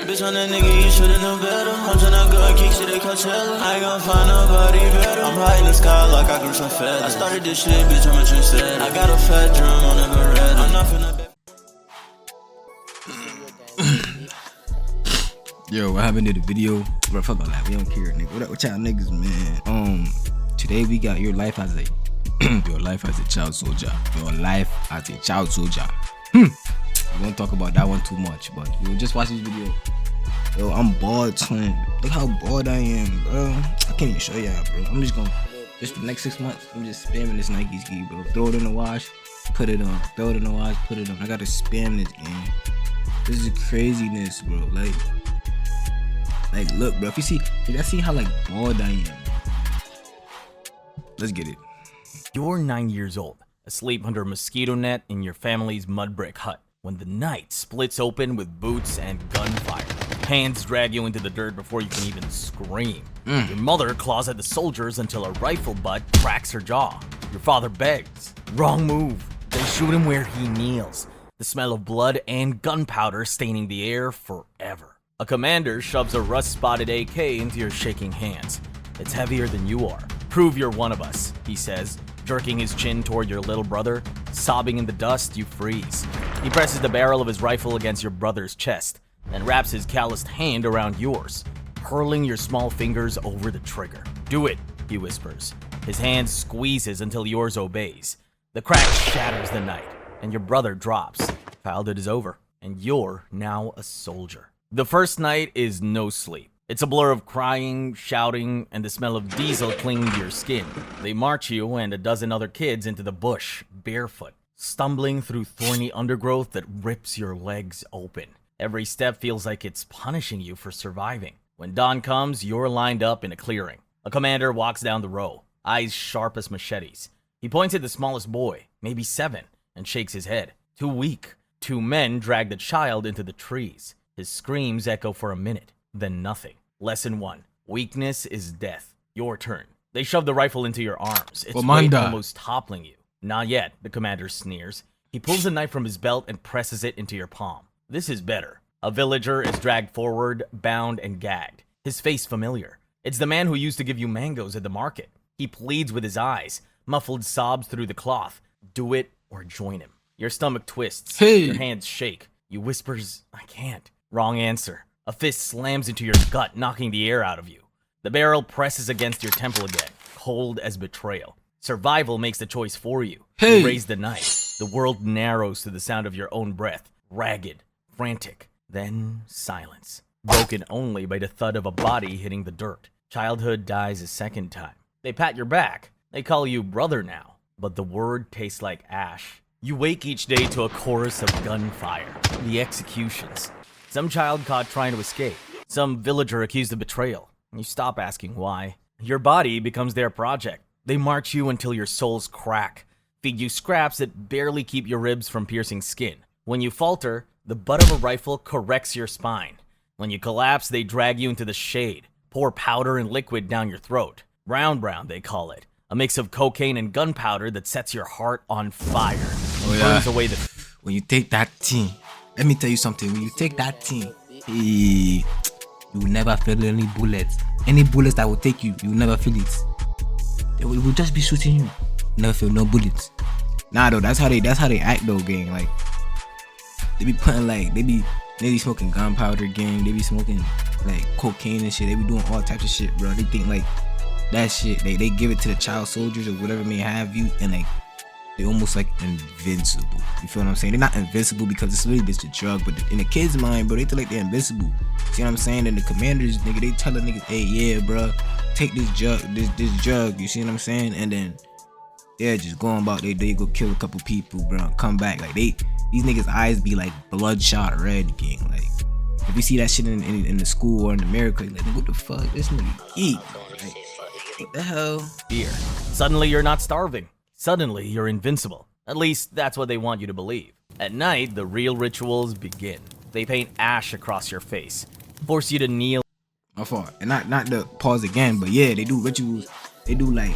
Bitch on that nigga, you should've known better. I'm tryna go and kick shit at Coachella. I ain't gon' find nobody better. I'm high in the sky like I grew some feathers. I started this shit, bitch, I'm a trendsetter. I got a fat drum on a Beretta. I'm not finna bet. Yo, what happened to the video? Bro, fuck all that. We don't care, nigga. What y'all niggas, man? Today we got your life as a your life as a child soldier. Your life as a child soldier. I won't talk about that one too much, but yo, just watch this video. Yo, I'm bald, twin. Look how bald I am, bro. I can't even show y'all, bro. I'm just for the next 6 months, I'm just spamming this Nike ski, bro. Throw it in the wash, put it on. Throw it in the wash, put it on. I gotta spam this game. This is craziness, bro. Like, look, bro. If y'all see how like bald I am. Let's get it. You're 9 years old, asleep under a mosquito net in your family's mud brick hut, when the night splits open with boots and gunfire. Hands drag you into the dirt before you can even scream. Your mother claws at the soldiers until a rifle butt cracks her jaw. Your father begs. Wrong move. They shoot him where he kneels. The smell of blood and gunpowder staining the air forever. A commander shoves a rust-spotted AK into your shaking hands. It's heavier than you are. Prove you're one of us, he says, jerking his chin toward your little brother. Sobbing in the dust, you freeze. He presses the barrel of his rifle against your brother's chest and wraps his calloused hand around yours, hurling your small fingers over the trigger. Do it, he whispers. His hand squeezes until yours obeys. The crack shatters the night, and your brother drops. Childhood is over, and you're now a soldier. The first night is no sleep. It's a blur of crying, shouting, and the smell of diesel clinging to your skin. They march you and a dozen other kids into the bush, barefoot, stumbling through thorny undergrowth that rips your legs open. Every step feels like it's punishing you for surviving. When dawn comes, you're lined up in a clearing. A commander walks down the row, eyes sharp as machetes. He points at the smallest boy, maybe 7, and shakes his head. Too weak. 2 men drag the child into the trees. His screams echo for a minute, then nothing. Lesson 1. Weakness is death. Your turn. They shove the rifle into your arms. It's weight almost toppling you. Not yet, the commander sneers. He pulls a knife from his belt and presses it into your palm. This is better. A villager is dragged forward, bound and gagged. His face familiar. It's the man who used to give you mangoes at the market. He pleads with his eyes, muffled sobs through the cloth. Do it or join him. Your stomach twists. Your hands shake. You whispers, I can't. Wrong answer. A fist slams into your gut, knocking the air out of you. The barrel presses against your temple again, cold as betrayal. Survival makes the choice for you. You raise the knife. The world narrows to the sound of your own breath, ragged, frantic. Then silence, broken only by the thud of a body hitting the dirt. Childhood dies a second time. They pat your back. They call you brother now, but the word tastes like ash. You wake each day to a chorus of gunfire, the executions. Some child caught trying to escape. Some villager accused of betrayal. You stop asking why. Your body becomes their project. They march you until your soles crack, feed you scraps that barely keep your ribs from piercing skin. When you falter, the butt of a rifle corrects your spine. When you collapse, they drag you into the shade, pour powder and liquid down your throat. Brown, they call it. A mix of cocaine and gunpowder that sets your heart on fire. Burns away the... When you take that thing, let me tell you something. When you take that thing, you will never feel any bullets. Any bullets that will take you, you will never feel it. It will just be shooting you. Never feel no bullets. Nah, though, that's how they act though, gang. Like they be putting they be smoking gunpowder, gang. They be smoking like cocaine and shit. They be doing all types of shit, bro. They think like that shit. They give it to the child soldiers or whatever may have you, and like they almost like invincible. You feel what I'm saying? They're not invincible because it's really just a drug, but in the kids' mind, bro, they feel like they're invincible. See what I'm saying? And the commanders, nigga, they tell the niggas, hey, yeah, bro, take this drug. You see what I'm saying? And then they're just going about they go kill a couple people, bro, come back. Like these niggas' eyes be like bloodshot red, gang. Like if you see that shit in the school or in America, like what the fuck, this nigga eat? Like, what the hell? Fear. Suddenly you're not starving. Suddenly, you're invincible. At least, that's what they want you to believe. At night, the real rituals begin. They paint ash across your face, force you to kneel. My fault. And not to pause again, but yeah, they do rituals. They do like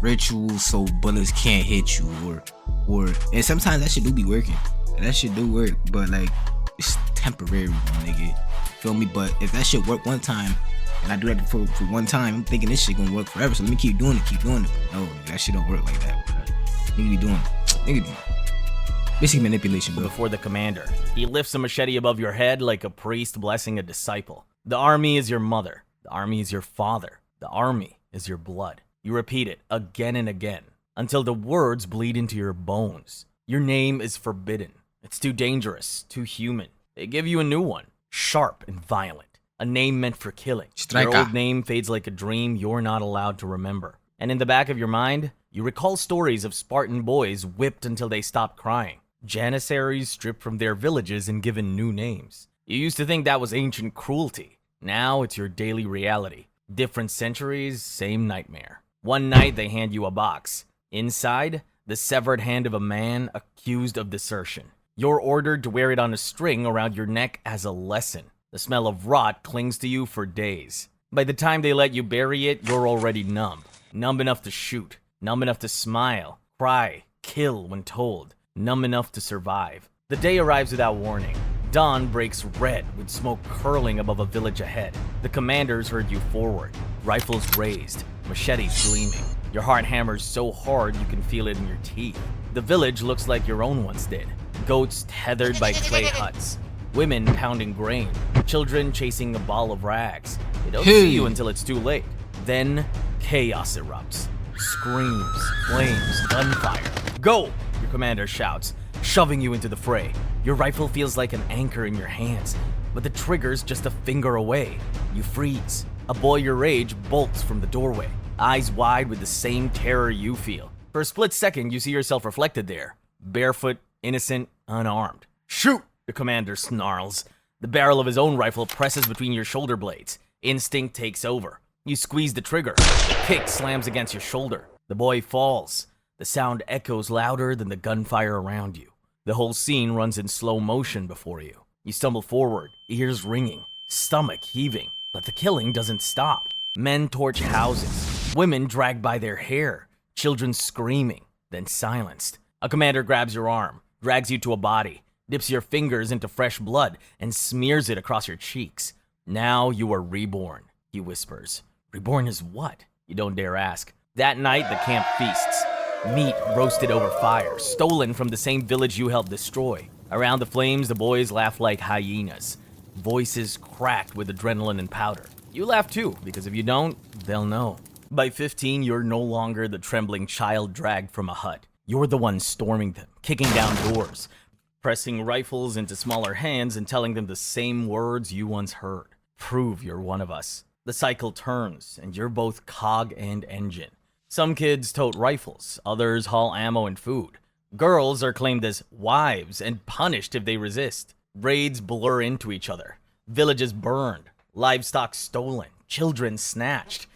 rituals so bullets can't hit you, or and sometimes that shit do be working. That shit do work, but like it's temporary, my nigga. Feel me? But if that shit work one time, and I do that for one time, I'm thinking this shit gonna work forever. So let me keep doing it. No, nigga, that shit don't work like that, bro. Nigga be doing it. Nigga be basically manipulation, bro. Before the commander, he lifts a machete above your head like a priest blessing a disciple. The army is your mother. The army is your father. The army is your blood. You repeat it again and again until the words bleed into your bones. Your name is forbidden. It's too dangerous, too human. They give you a new one, sharp and violent. A name meant for killing. Striker. Your old name fades like a dream you're not allowed to remember. And in the back of your mind, you recall stories of Spartan boys whipped until they stopped crying. Janissaries stripped from their villages and given new names. You used to think that was ancient cruelty. Now it's your daily reality. Different centuries, same nightmare. One night they hand you a box. Inside, the severed hand of a man accused of desertion. You're ordered to wear it on a string around your neck as a lesson. The smell of rot clings to you for days. By the time they let you bury it, you're already numb. Numb enough to shoot. Numb enough to smile, cry, kill when told. Numb enough to survive. The day arrives without warning. Dawn breaks red with smoke curling above a village ahead. The commanders herd you forward, rifles raised, machetes gleaming. Your heart hammers so hard you can feel it in your teeth. The village looks like your own once did. Goats tethered by clay huts. Women pounding grain. Children chasing a ball of rags. They don't see you until it's too late. Then chaos erupts. Screams, flames, gunfire. Go! Your commander shouts, shoving you into the fray. Your rifle feels like an anchor in your hands, but the trigger's just a finger away. You freeze. A boy your age bolts from the doorway, eyes wide with the same terror you feel. For a split second, you see yourself reflected there, barefoot, innocent, unarmed. Shoot! The commander snarls. The barrel of his own rifle presses between your shoulder blades. Instinct takes over. You squeeze the trigger. The kick slams against your shoulder. The boy falls. The sound echoes louder than the gunfire around you. The whole scene runs in slow motion before you. You stumble forward, ears ringing, stomach heaving, but the killing doesn't stop. Men torch houses, women dragged by their hair, children screaming, then silenced. A commander grabs your arm, drags you to a body, dips your fingers into fresh blood, and smears it across your cheeks. Now you are reborn, he whispers. Reborn as what? You don't dare ask. That night, the camp feasts. Meat roasted over fire, stolen from the same village you helped destroy. Around the flames, the boys laugh like hyenas. Voices cracked with adrenaline and powder. You laugh too, because if you don't, they'll know. By 15, you're no longer the trembling child dragged from a hut. You're the one storming them, kicking down doors, pressing rifles into smaller hands and telling them the same words you once heard. Prove you're one of us. The cycle turns, and you're both cog and engine. Some kids tote rifles, others haul ammo and food. Girls are claimed as wives and punished if they resist. Raids blur into each other. Villages burned, livestock stolen, children snatched.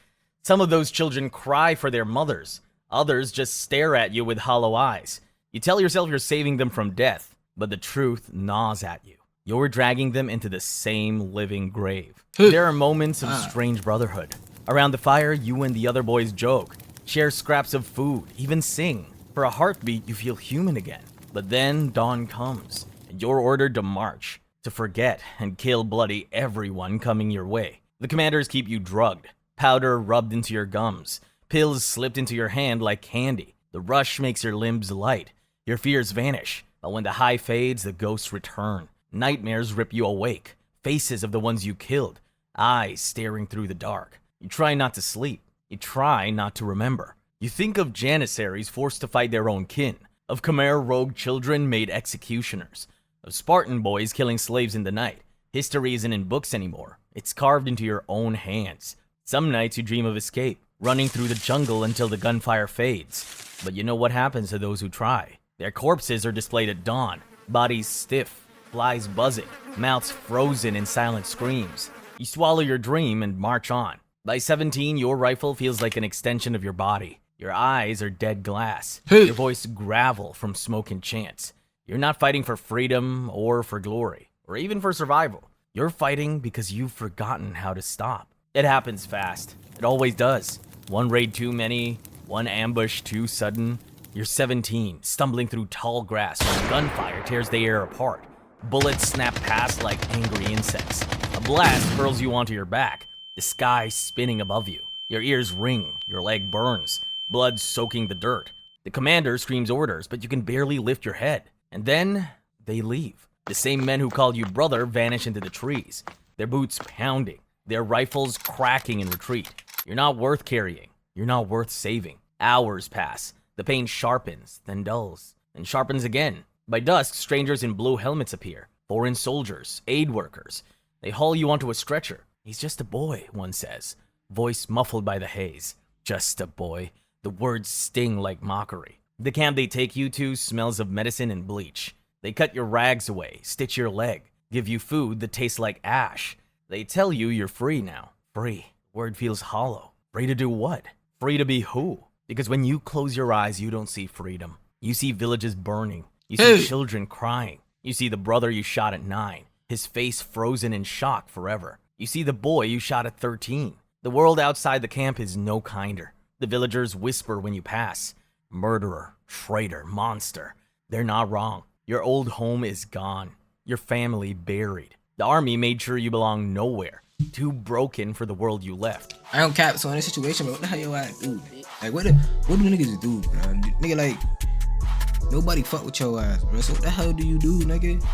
Some of those children cry for their mothers. Others just stare at you with hollow eyes. You tell yourself you're saving them from death, but the truth gnaws at you. You're dragging them into the same living grave. There are moments of strange brotherhood. Around the fire, you and the other boys joke, share scraps of food, even sing. For a heartbeat, you feel human again. But then dawn comes, and you're ordered to march, to forget and kill bloody everyone coming your way. The commanders keep you drugged, powder rubbed into your gums, pills slipped into your hand like candy. The rush makes your limbs light. Your fears vanish, but when the high fades, the ghosts return. Nightmares rip you awake, faces of the ones you killed, eyes staring through the dark. You try not to sleep. You try not to remember. You think of Janissaries forced to fight their own kin, of Khmer rogue children made executioners, of Spartan boys killing slaves in the night. History isn't in books anymore. It's carved into your own hands. Some nights you dream of escape, running through the jungle until the gunfire fades. But you know what happens to those who try. Their corpses are displayed at dawn, bodies stiff, flies buzzing, mouths frozen in silent screams. You swallow your dream and march on. By 17, your rifle feels like an extension of your body. Your eyes are dead glass. Your voice gravel from smoke and chants. You're not fighting for freedom or for glory, or even for survival. You're fighting because you've forgotten how to stop. It happens fast. It always does. One raid too many, one ambush too sudden. You're 17, stumbling through tall grass when gunfire tears the air apart. Bullets snap past like angry insects. A blast hurls you onto your back, the sky spinning above you. Your ears ring, your leg burns, blood soaking the dirt. The commander screams orders, but you can barely lift your head. And then they leave. The same men who called you brother vanish into the trees, their boots pounding, their rifles cracking in retreat. You're not worth carrying. You're not worth saving. Hours pass. The pain sharpens, then dulls, and sharpens again. By dusk, strangers in blue helmets appear. Foreign soldiers, aid workers. They haul you onto a stretcher. He's just a boy, one says, voice muffled by the haze. Just a boy. The words sting like mockery. The camp they take you to smells of medicine and bleach. They cut your rags away, stitch your leg, give you food that tastes like ash. They tell you you're free now. Free. The word feels hollow. Free to do what? Free to be who? Because when you close your eyes, you don't see freedom. You see villages burning. You see children crying. You see the brother you shot at 9, his face frozen in shock forever. You see the boy you shot at 13. The world outside the camp is no kinder. The villagers whisper when you pass. Murderer, traitor, monster. They're not wrong. Your old home is gone. Your family buried. The army made sure you belong nowhere. Too broken for the world you left. I don't cap. So in this situation, bro, what the hell yo ass do? Like, what do niggas do, bro? Nigga, like, nobody fuck with your ass, bro. So what the hell do you do, nigga?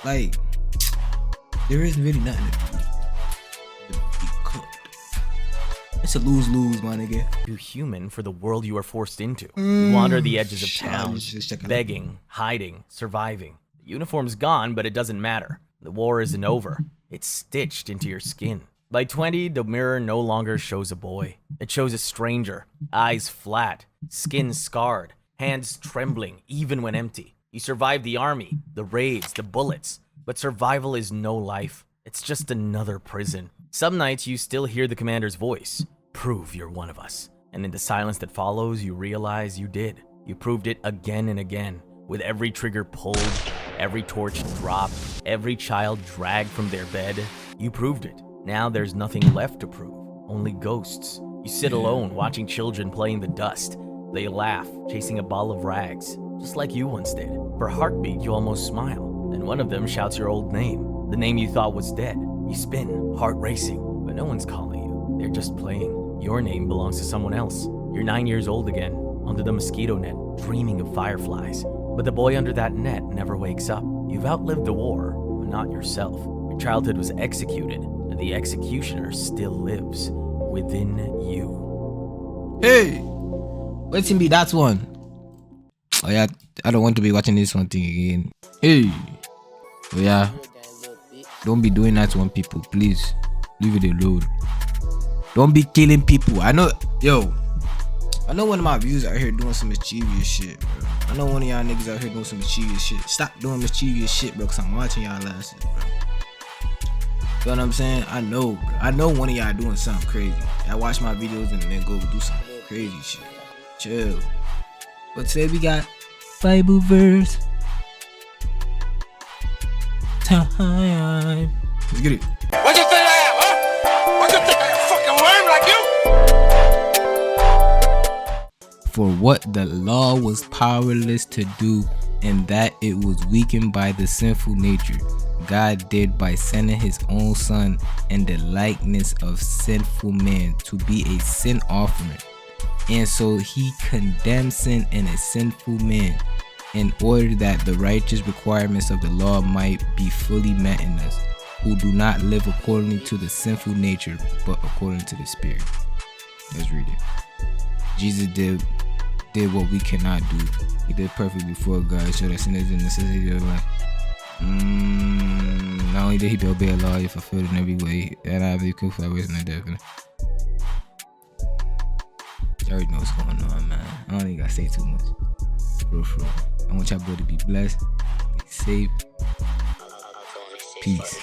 Like, there isn't really nothing to do. Be cooked. It's a lose-lose, my nigga. Too human for the world you are forced into. You wander the edges of town, begging, hiding, surviving. The uniform's gone, but it doesn't matter. The war isn't over. It's stitched into your skin. By 20, the mirror no longer shows a boy. It shows a stranger. Eyes flat, skin scarred, hands trembling even when empty. You survive the army, the raids, the bullets. But survival is no life. It's just another prison. Some nights you still hear the commander's voice. Prove you're one of us. And in the silence that follows, you realize you did. You proved it again and again. With every trigger pulled, every torch dropped, every child dragged from their bed, you proved it. Now there's nothing left to prove, only ghosts. You sit alone watching children play in the dust. They laugh, chasing a ball of rags, just like you once did. For a heartbeat, you almost smile. Then one of them shouts your old name, the name you thought was dead. You spin, heart racing, but no one's calling you. They're just playing. Your name belongs to someone else. You're 9 years old again, under the mosquito net, dreaming of fireflies. But the boy under that net never wakes up. You've outlived the war, but not yourself. Your childhood was executed, and the executioner still lives within you. Hey! Wait till me, that's one. Oh yeah, I don't want to be watching this one thing again. Hey! Oh yeah. Don't be doing that to one people, please. Leave it alone. Don't be killing people. I know one of my viewers out here doing some mischievous shit, bro. I know one of y'all niggas out here doing some mischievous shit. Stop doing mischievous shit, bro, cause I'm watching y'all asses, bro. You know what I'm saying? I know, bro. I know one of y'all doing something crazy. I watch my videos and then go do some crazy shit. Chill. But today we got Bible verse time. Let's get it. What you think I am, huh? What you think I am, fucking worm like you? For what the law was powerless to do, and that it was weakened by the sinful nature, God did by sending his own son in the likeness of sinful man to be a sin offering. And so he condemned sin in a sinful man, in order that the righteous requirements of the law might be fully met in us, who do not live according to the sinful nature, but according to the Spirit. Let's read it. Jesus did what we cannot do. He did perfect before God, showed us sinners the necessity of life. Not only did he obey the law, he fulfilled in every way, and I have cool for ways in the death. You already know what's going on, man. I don't even gotta say too much. Bro. I want y'all boy to be blessed, be safe. Peace.